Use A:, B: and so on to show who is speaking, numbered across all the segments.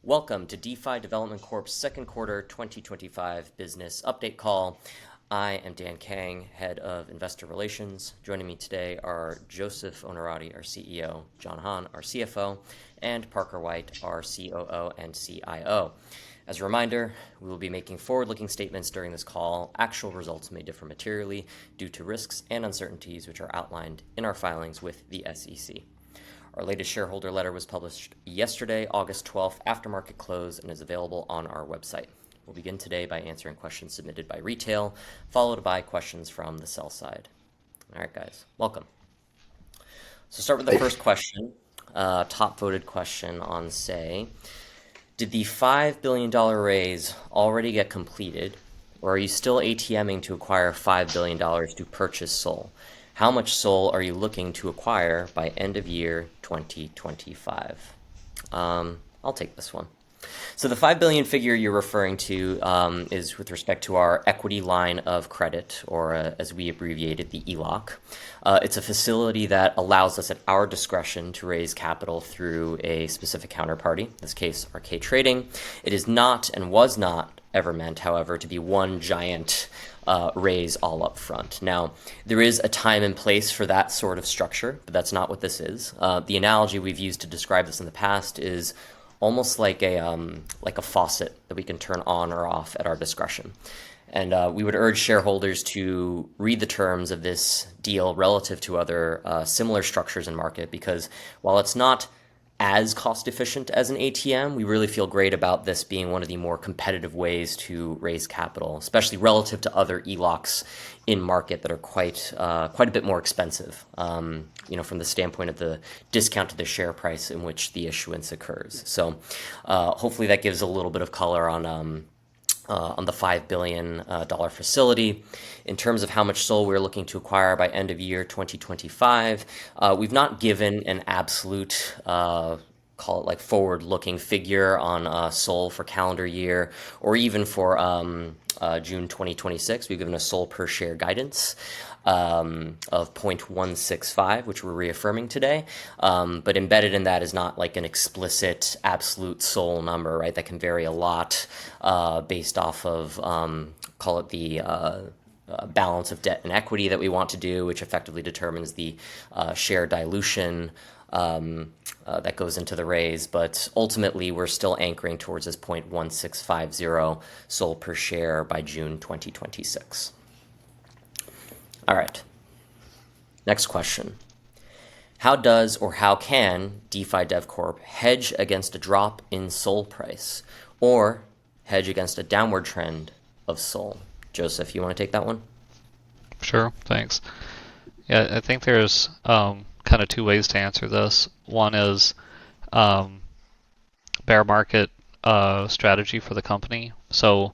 A: Welcome to DeFi Development Corp's second quarter 2025 business update call. I am Dan Kang, Head of Investor Relations. Joining me today are Joseph Onorati, our CEO, John Han, our CFO, and Parker White, our COO and CIO. As a reminder, we will be making forward-looking statements during this call. Actual results may differ materially due to risks and uncertainties which are outlined in our filings with the SEC. Our latest shareholder letter was published yesterday, August 12th, after market close, and is available on our website. We'll begin today by answering questions submitted by retail, followed by questions from the sell side. All right, guys, welcome. So start with the first question, top voted question on Say. Did the $5 billion raise already get completed, or are you still ATMing to acquire $5 billion to purchase SOL? How much SOL are you looking to acquire by end of year 2025? I'll take this one. So the 5 billion figure you're referring to is with respect to our equity line of credit, or as we abbreviated, the ELOC. It's a facility that allows us at our discretion to raise capital through a specific counterparty, in this case, Arcade Trading. It is not and was not ever meant, however, to be one giant raise all up front. Now, there is a time and place for that sort of structure, but that's not what this is. The analogy we've used to describe this in the past is almost like a faucet that we can turn on or off at our discretion. And we would urge shareholders to read the terms of this deal relative to other similar structures in market, because while it's not as cost efficient as an ATM, we really feel great about this being one of the more competitive ways to raise capital, especially relative to other ELOCs in market that are quite a bit more expensive, from the standpoint of the discount to the share price in which the issuance occurs. So hopefully that gives a little bit of color on the $5 billion facility. In terms of how much SOL we're looking to acquire by end of year 2025, we've not given an absolute, call it like forward-looking figure on SOL for calendar year, or even for June 2026. We've given a SOL per share guidance of 0.165, which we're reaffirming today. But embedded in that is not like an explicit absolute SOL number, right? That can vary a lot based off of, call it the balance of debt and equity that we want to do, which effectively determines the share dilution that goes into the raise. But ultimately, we're still anchoring towards this 0.1650 SOL per share by June 2026. All right. Next question. How does or how can DeFi Dev Corp hedge against a drop in SOL price, or hedge against a downward trend of SOL? Joseph, you want to take that one?
B: Sure, thanks. Yeah, I think there's kind of two ways to answer this. One is bear market strategy for the company. So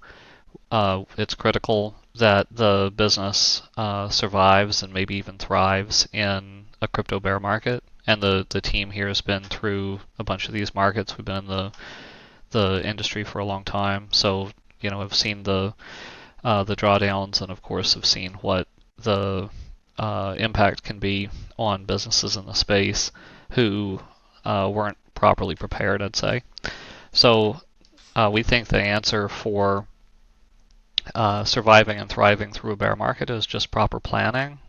B: it's critical that the business survives and maybe even thrives in a crypto bear market. And the team here has been through a bunch of these markets. We've been in the industry for a long time. So, I've seen the drawdowns, and of course have seen what the impact can be on businesses in the space who weren't properly prepared, I'd say. So we think the answer for surviving and thriving through a bear market is just proper planning.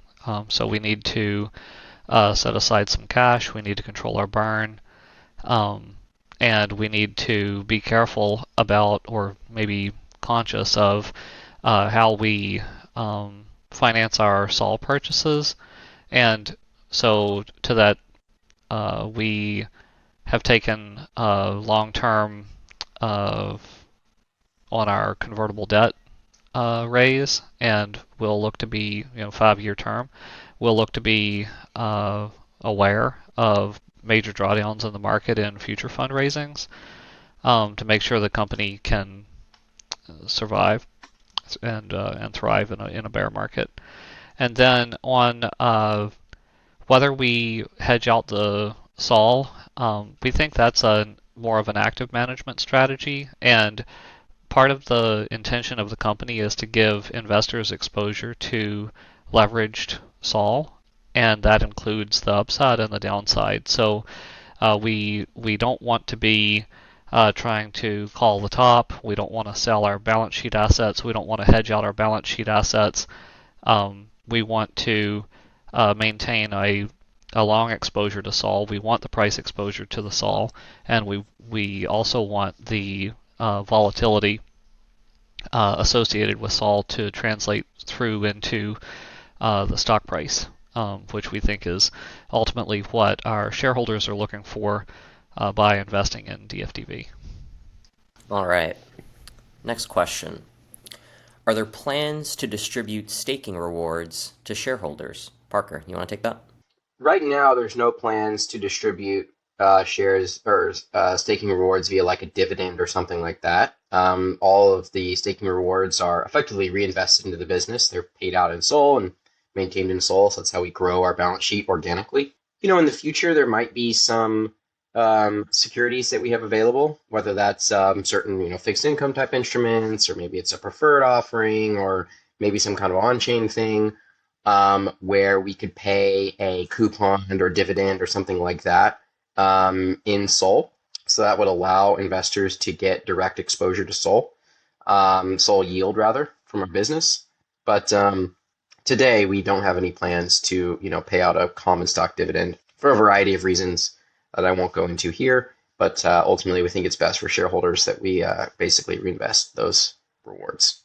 B: So we need to set aside some cash, we need to control our burn, and we need to be careful about, or maybe conscious of, how we finance our SOL purchases. And so to that, we have taken long-term on our convertible debt raise, and we'll look to be, 5-year term. We'll look to be aware of major drawdowns in the market in future fundraisings to make sure the company can survive and thrive in a bear market. And then on whether we hedge out the SOL, we think that's more of an active management strategy, and part of the intention of the company is to give investors exposure to leveraged SOL, and that includes the upside and the downside. So we don't want to be trying to call the top. We don't want to sell our balance sheet assets. We don't want to hedge out our balance sheet assets. We want to maintain a long exposure to Sol. We want the price exposure to the Sol, and we also want the volatility associated with Sol to translate through into the stock price, which we think is ultimately what our shareholders are looking for by investing in DFDV.
A: All right. Next question. Are there plans to distribute staking rewards to shareholders? Parker, you want to take that?
C: Right now, there's no plans to distribute shares or staking rewards via like a dividend or something like that. All of the staking rewards are effectively reinvested into the business. They're paid out in Sol and maintained in Sol, so that's how we grow our balance sheet organically. In the future, there might be some securities that we have available, whether that's certain fixed income type instruments, or maybe it's a preferred offering, or maybe some kind of on-chain thing. Where we could pay a coupon or dividend or something like that in Sol. So that would allow investors to get direct exposure to Sol, Sol yield rather, from our business. But today we don't have any plans to pay out a common stock dividend for a variety of reasons that I won't go into here. But ultimately, we think it's best for shareholders that we basically reinvest those rewards.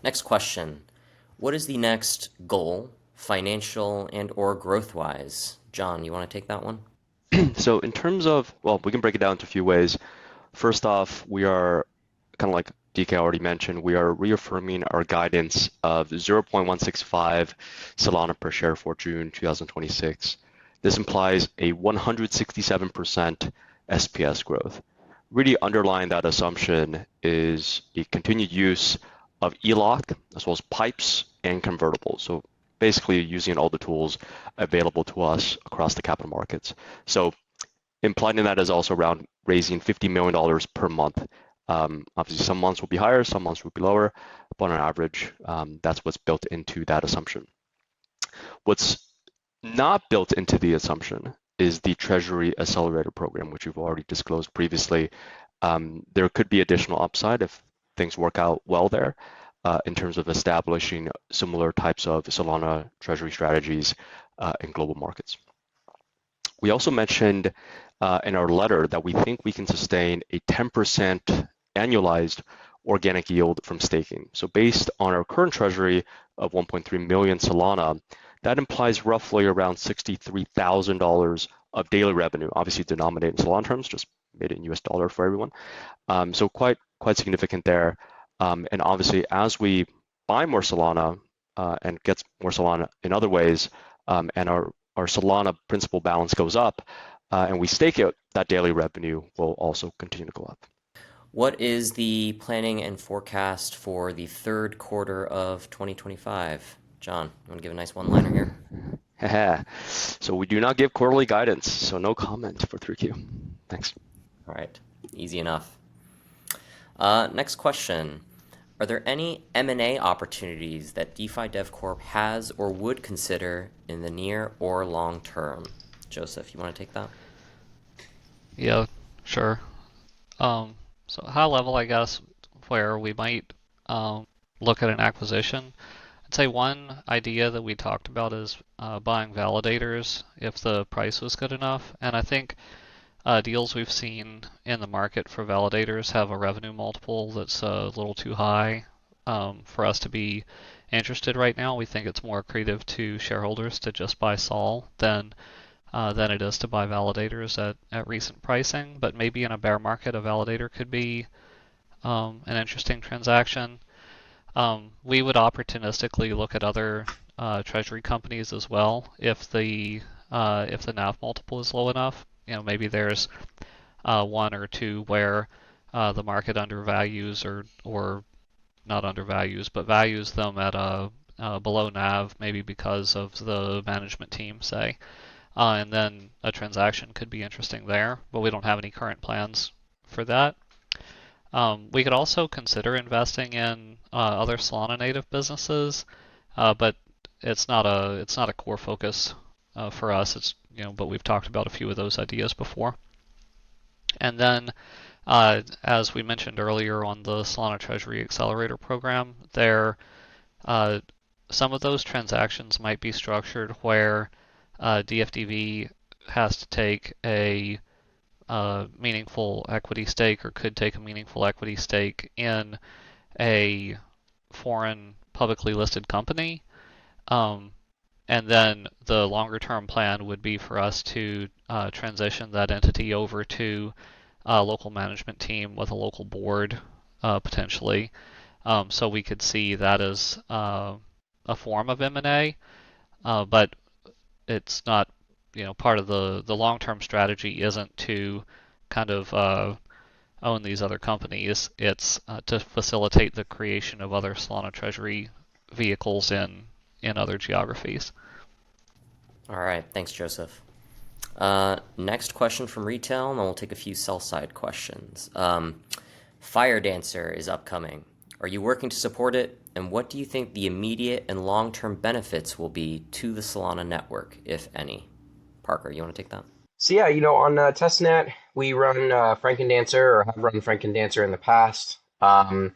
A: Next question. What is the next goal, financial and or growth-wise? John, you want to take that one?
D: So in terms of, well, we can break it down into a few ways. First off, we are kind of like DK already mentioned, we are reaffirming our guidance of 0.165 Solana per share for June 2026. This implies a 167% SPS growth. Really underlying that assumption is a continued use of ELOC as well as pipes and convertibles. So basically using all the tools available to us across the capital markets. So implied in that is also around raising $50 million per month. Obviously some months will be higher, some months will be lower, but on average, that's what's built into that assumption. What's not built into the assumption is the Treasury Accelerator Program, which we've already disclosed previously. There could be additional upside if things work out well there in terms of establishing similar types of Solana Treasury strategies in global markets. We also mentioned in our letter that we think we can sustain a 10% annualized organic yield from staking. So based on our current treasury of 1.3 million Solana, that implies roughly around $63,000 of daily revenue, obviously denominated in Solana terms, just made it in US dollar for everyone. So quite significant there. And obviously, as we buy more Solana and get more Solana in other ways, and our Solana principal balance goes up, and we stake it, that daily revenue will also continue to go up.
A: What is the planning and forecast for the third quarter of 2025? John, you want to give a nice one-liner here?
D: So we do not give quarterly guidance, so no comment for 3Q. Thanks.
A: All right, easy enough. Next question. Are there any M&A opportunities that DeFi Dev Corp has or would consider in the near or long term? Joseph, you want to take that?
B: Yeah, sure. So high level, I guess, where we might look at an acquisition. I'd say one idea that we talked about is buying validators if the price was good enough. And I think deals we've seen in the market for validators have a revenue multiple that's a little too high for us to be interested right now. We think it's more accretive to shareholders to just buy Sol than it is to buy validators at recent pricing. But maybe in a bear market, a validator could be an interesting transaction. We would opportunistically look at other treasury companies as well if the NAV multiple is low enough. Maybe there's one or two where the market undervalues or not undervalues, but values them at a below NAV, maybe because of the management team, say. And then a transaction could be interesting there, but we don't have any current plans for that. We could also consider investing in other Solana native businesses, but it's not a core focus for us. But we've talked about a few of those ideas before. And then As we mentioned earlier on the Solana Treasury Accelerator program, some of those transactions might be structured where DFDV has to take a meaningful equity stake or could take a meaningful equity stake in a foreign publicly listed company. And then the longer term plan would be for us to transition that entity over to a local management team with a local board, potentially. So we could see that as a form of M&A, but it's not, part of the long-term strategy isn't to kind of own these other companies. It's to facilitate the creation of other Solana Treasury vehicles in other geographies.
A: All right, thanks, Joseph. Next question from retail, and then we'll take a few sell-side questions. Fire Dancer is upcoming. Are you working to support it? And what do you think the immediate and long-term benefits will be to the Solana network, if any? Parker, you want to take that?
C: So yeah, on testnet, we run Frankendancer, or have run Frankendancer in the past. And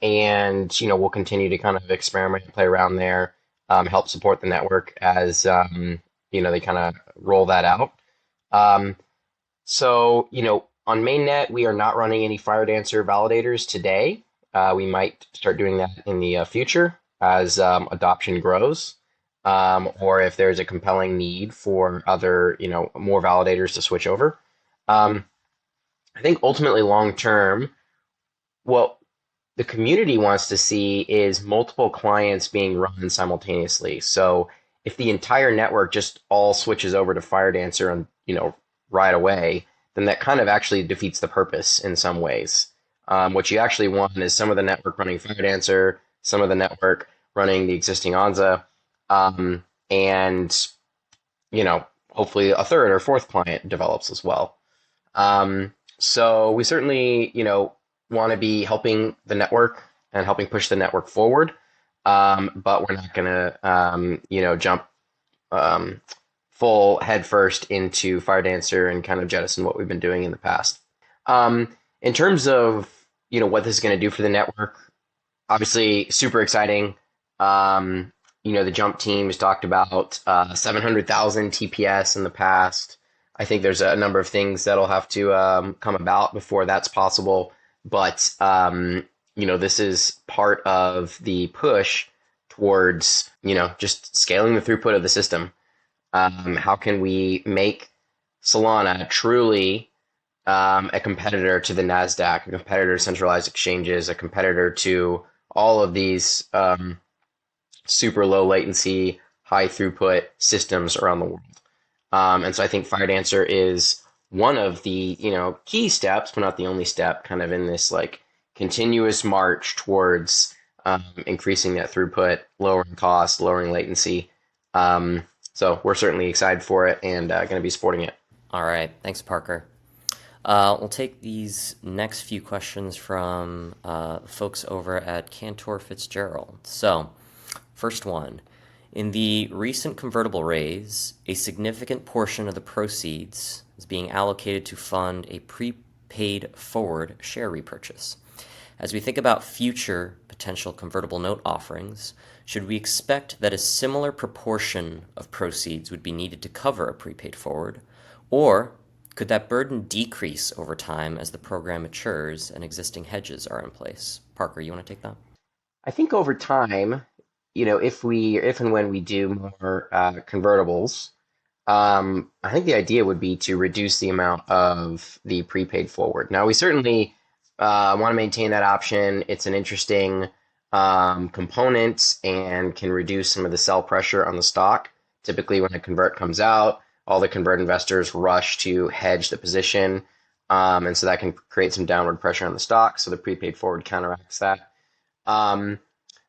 C: we'll continue to kind of experiment and play around there, help support the network as they kind of roll that out. So on mainnet, we are not running any Fire Dancer validators today. We might start doing that in the future as adoption grows, or if there's a compelling need for other, more validators to switch over. I think ultimately long term, what the community wants to see is multiple clients being run simultaneously. So if the entire network just all switches over to Fire Dancer and right away, then that kind of actually defeats the purpose in some ways. What you actually want is some of the network running Fire Dancer, some of the network running the existing Anza, and hopefully a third or fourth client develops as well. So we certainly want to be helping the network and helping push the network forward, but we're not going to jump full head first into Fire Dancer and kind of jettison what we've been doing in the past. In terms of what this is going to do for the network, obviously super exciting. The Jump team has talked about 700,000 TPS in the past. I think there's a number of things that'll have to come about before that's possible. But, this is part of the push towards, just scaling the throughput of the system. How can we make Solana truly a competitor to the NASDAQ, a competitor to centralized exchanges, a competitor to all of these super low latency, high throughput systems around the world. And so I think Fire Dancer is one of the key steps, but not the only step, kind of in this continuous march towards increasing that throughput, lowering cost, lowering latency. So we're certainly excited for it and going to be supporting it.
A: All right, thanks, Parker. We'll take these next few questions from folks over at Cantor Fitzgerald. So, first one. In the recent convertible raise, a significant portion of the proceeds is being allocated to fund a prepaid forward share repurchase. As we think about future potential convertible note offerings, should we expect that a similar proportion of proceeds would be needed to cover a prepaid forward, or could that burden decrease over time as the program matures and existing hedges are in place? Parker, you want to take that?
C: I think over time, if and when we do more convertibles, I think the idea would be to reduce the amount of the prepaid forward. Now, we certainly want to maintain that option. It's an interesting component and can reduce some of the sell pressure on the stock. Typically, when a convert comes out, all the convert investors rush to hedge the position, and so that can create some downward pressure on the stock. So the prepaid forward counteracts that.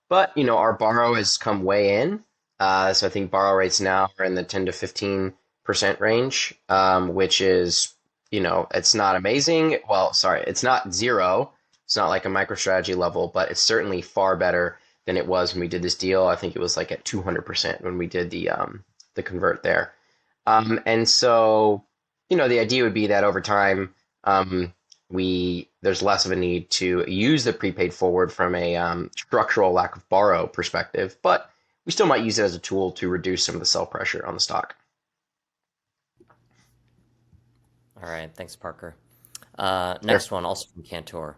C: But our borrow has come way in. So I think borrow rates now are in the 10 to 15% range, which is, it's not amazing. Well, sorry, it's not zero. It's not like a MicroStrategy level, but it's certainly far better than it was when we did this deal. I think it was like at 200% when we did the convert there. And so, the idea would be that over time, there's less of a need to use the prepaid forward from a structural lack of borrow perspective, but we still might use it as a tool to reduce some of the sell pressure on the stock.
A: All right, thanks, Parker.
C: Sure.
A: Next one, also from Cantor.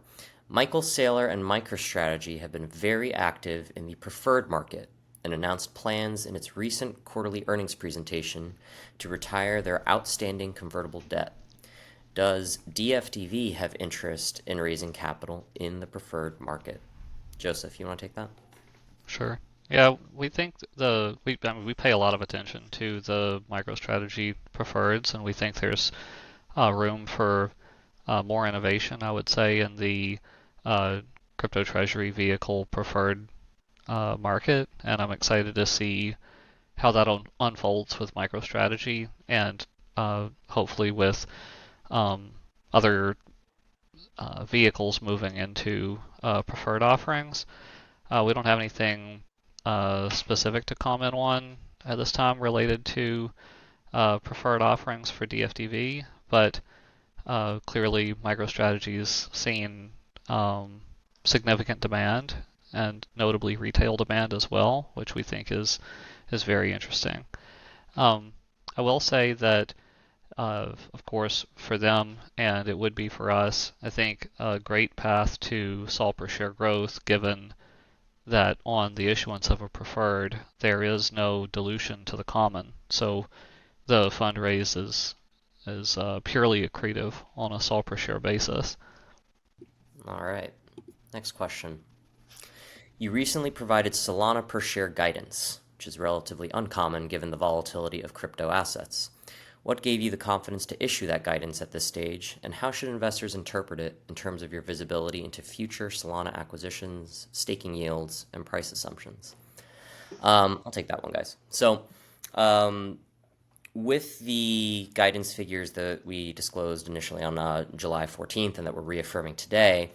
A: Michael Saylor and MicroStrategy have been very active in the preferred market and announced plans in its recent quarterly earnings presentation to retire their outstanding convertible debt. Does DFDV have interest in raising capital in the preferred market? Joseph, you want to take that?
B: Sure. Yeah, we think we pay a lot of attention to the MicroStrategy preferreds, and we think there's room for more innovation, I would say, in the crypto treasury vehicle preferred market. And I'm excited to see how that unfolds with MicroStrategy and hopefully with other vehicles moving into preferred offerings. We don't have anything specific to comment on at this time related to preferred offerings for DFDV, but clearly MicroStrategy's seen significant demand and notably retail demand as well, which we think is very interesting. I will say that of course, for them, and it would be for us, I think a great path to SOL per share growth, given that on the issuance of a preferred, there is no dilution to the common. So the fundraise is purely accretive on a SOL per share basis.
A: All right. Next question. You recently provided Solana per share guidance, which is relatively uncommon given the volatility of crypto assets. What gave you the confidence to issue that guidance at this stage, and how should investors interpret it in terms of your visibility into future Solana acquisitions, staking yields, and price assumptions? I'll take that one, guys. So, with the guidance figures that we disclosed initially on July 14th and that we're reaffirming today,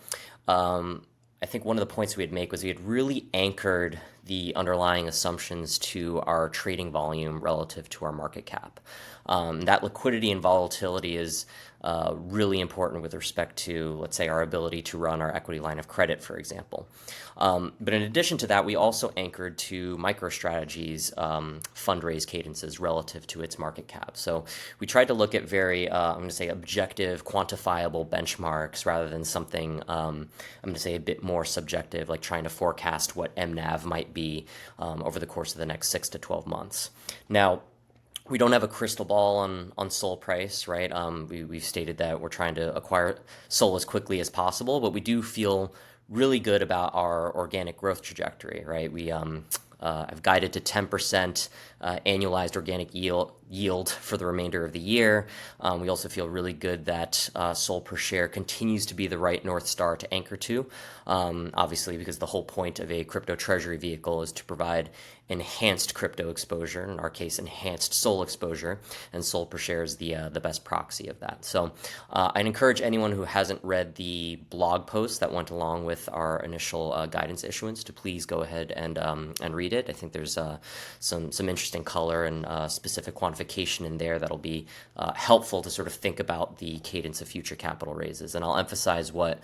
A: I think one of the points we'd make was we had really anchored the underlying assumptions to our trading volume relative to our market cap. That liquidity and volatility is really important with respect to, let's say, our ability to run our equity line of credit, for example. But in addition to that, we also anchored to MicroStrategy's fundraise cadences relative to its market cap. So we tried to look at very, I'm going to say, objective, quantifiable benchmarks rather than something, I'm going to say, a bit more subjective, like trying to forecast what MNAV might be over the course of the next 6 to 12 months. Now, we don't have a crystal ball on SOL price, right? We've stated that we're trying to acquire SOL as quickly as possible, but we do feel really good about our organic growth trajectory, right? We have guided to 10% annualized organic yield for the remainder of the year. We also feel really good that SOL per share continues to be the right North Star to anchor to, obviously because the whole point of a crypto treasury vehicle is to provide enhanced crypto exposure, in our case, enhanced SOL exposure, and SOL per share is the best proxy of that. So I'd encourage anyone who hasn't read the blog post that went along with our initial guidance issuance to please go ahead and read it. I think there's some interesting color and specific quantification in there that'll be helpful to sort of think about the cadence of future capital raises. And I'll emphasize what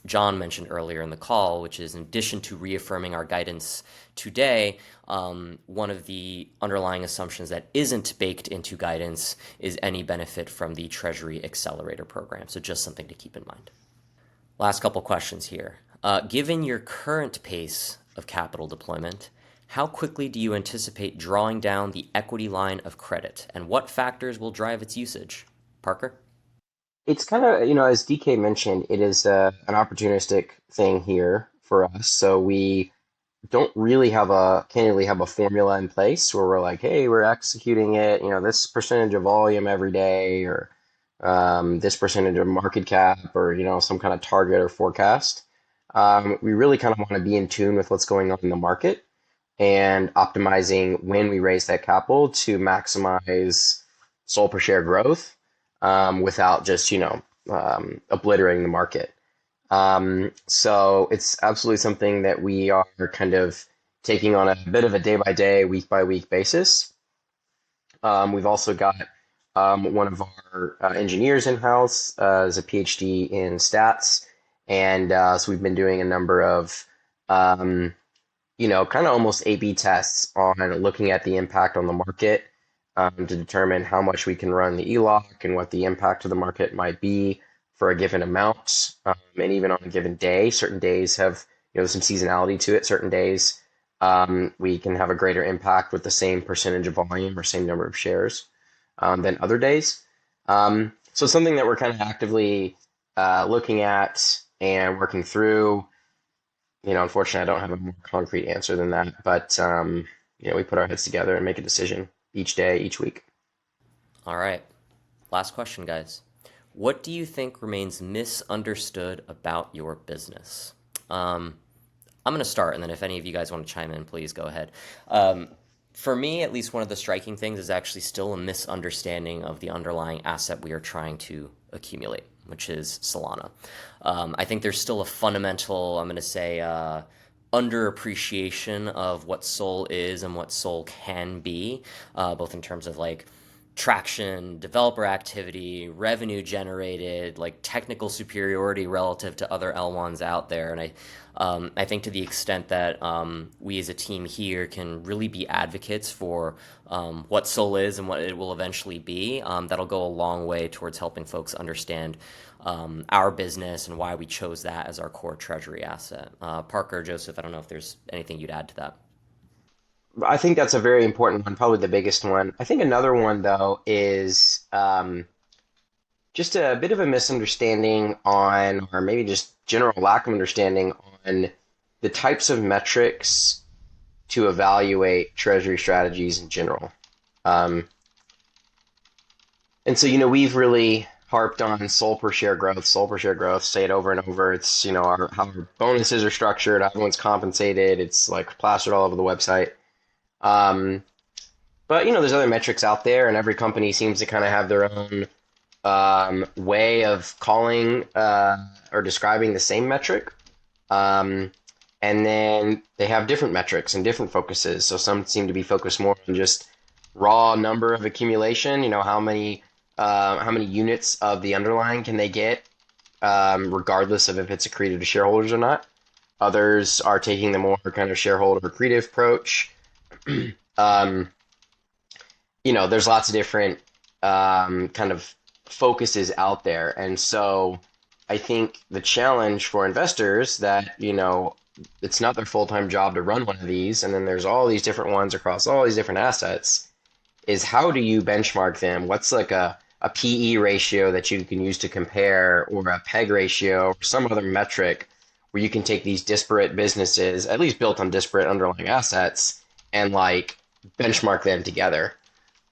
A: John mentioned earlier in the call, which is in addition to reaffirming our guidance today, one of the underlying assumptions that isn't baked into guidance is any benefit from the Treasury Accelerator program. So just something to keep in mind. Last couple questions here. Given your current pace of capital deployment, how quickly do you anticipate drawing down the equity line of credit, and what factors will drive its usage? Parker?
C: It's kind of, as DK mentioned, it is an opportunistic thing here for us. So we don't really candidly have a formula in place where we're like, hey, we're executing it, this percentage of volume every day, or this percentage of market cap, or, some kind of target or forecast. We really kind of want to be in tune with what's going on in the market and optimizing when we raise that capital to maximize SOL per share growth without just, obliterating the market. So it's absolutely something that we are kind of taking on a bit of a day-by-day, week-by-week basis. We've also got One of our engineers in-house is a PhD in stats, and so we've been doing a number of kind of almost A/B tests on looking at the impact on the market to determine how much we can run the ELOC and what the impact of the market might be for a given amount, and even on a given day. Certain days have some seasonality to it. Certain days we can have a greater impact with the same percentage of volume or same number of shares than other days. So something that we're kind of actively looking at and working through. Unfortunately, I don't have a more concrete answer than that, but we put our heads together and make a decision each day, each week.
A: All right. Last question, guys. What do you think remains misunderstood about your business? I'm going to start, and then if any of you guys want to chime in, please go ahead. For me, at least one of the striking things is actually still a misunderstanding of the underlying asset we are trying to accumulate, which is Solana. I think there's still a fundamental, I'm going to say, underappreciation of what Sol is and what Sol can be, both in terms of like traction, developer activity, revenue generated, like technical superiority relative to other L1s out there. And I think to the extent that we as a team here can really be advocates for what Sol is and what it will eventually be, that'll go a long way towards helping folks understand our business and why we chose that as our core treasury asset. Parker, Joseph, I don't know if there's anything you'd add to that.
C: I think that's a very important one, probably the biggest one. I think another one, though, is just a bit of a misunderstanding on, or maybe just general lack of understanding on the types of metrics to evaluate treasury strategies in general. And so, we've really harped on Sol per share growth, say it over and over. It's, how our bonuses are structured, how everyone's compensated. It's like plastered all over the website. But there's other metrics out there, and every company seems to kind of have their own way of calling or describing the same metric. And then they have different metrics and different focuses. So some seem to be focused more on just raw number of accumulation. How many units of the underlying can they get, regardless of if it's accretive to shareholders or not. Others are taking the more kind of shareholder accretive approach. There's lots of different kind of focuses out there. And so I think the challenge for investors that, it's not their full-time job to run one of these, and then there's all these different ones across all these different assets, is how do you benchmark them? What's like a PE ratio that you can use to compare, or a PEG ratio, or some other metric where you can take these disparate businesses, at least built on disparate underlying assets, and like benchmark them together.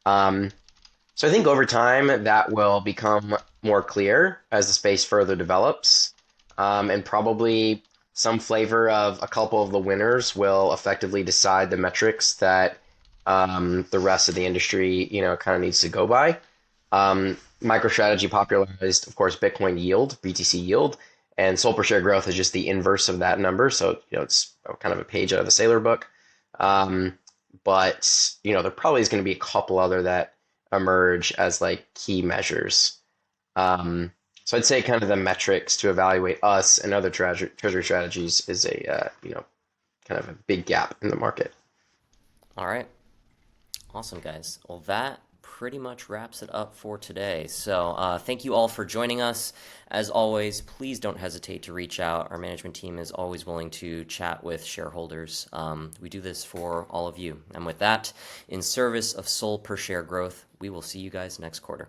C: So I think over time that will become more clear as the space further develops, and probably some flavor of a couple of the winners will effectively decide the metrics that the rest of the industry, kind of needs to go by. MicroStrategy popularized, of course, Bitcoin yield, BTC yield, and Sol per share growth is just the inverse of that number. So, it's kind of a page out of the Sailor book. But, there probably is going to be a couple other that emerge as like key measures. So I'd say kind of the metrics to evaluate us and other treasury strategies is a, kind of a big gap in the market.
A: All right. Awesome, guys. Well, that pretty much wraps it up for today. So thank you all for joining us. As always, please don't hesitate to reach out. Our management team is always willing to chat with shareholders. We do this for all of you. And with that, in service of Sol per share growth, we will see you guys next quarter.